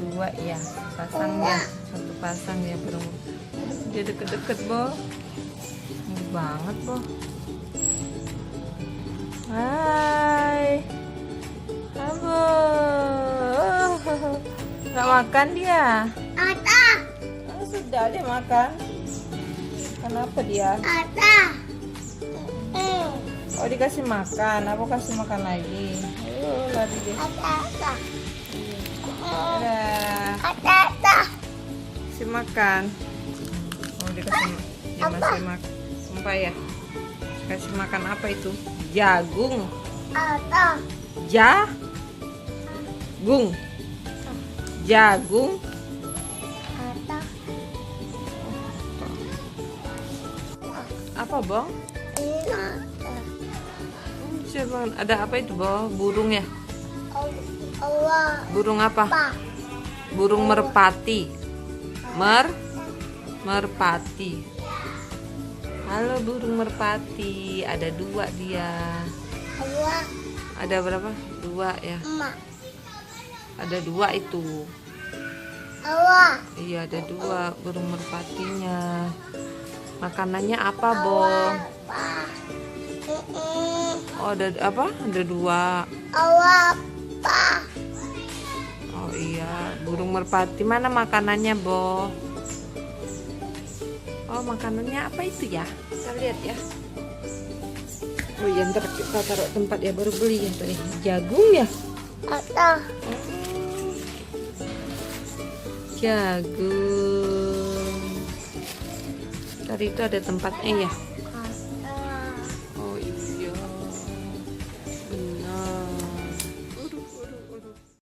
dua ya pasangnya, satu pasang ya burung. Dia deket-deket Bo, ini banget Bo. Hai Abo, nggak makan dia? Ada. Oh, sudah dia makan. Kenapa dia? Ada. Oh dikasih makan, aku kasih makan lagi. Lari deh. Ada. Dadah. Ada. Kasih makan. Oh dikasih dia masih makan. Sumpah ya. Kasih makan apa itu? Jagung. Ada. Jagung. Jagung. Ada. Apa Bang? Ini. Coba ada apa itu Bo? Burung ya? Allah. Burung apa? Pak. Burung merpati. Merpati. Halo burung merpati. Ada dua dia. Allah. Ada berapa? Dua ya. Emak. Ada dua itu. Allah. Iya ada dua burung merpatinya. Makanannya apa Bo? Pak. Oh ada apa? Ada dua. Allah. Pak. Oh iya burung merpati. Mana makanannya Bo? Oh makanannya apa itu ya? Kita lihat ya. Oh iya ntar kita taruh tempat ya, baru beli ya tadi. Jagung ya? Ada. Jagung. Tadi itu ada tempatnya ya.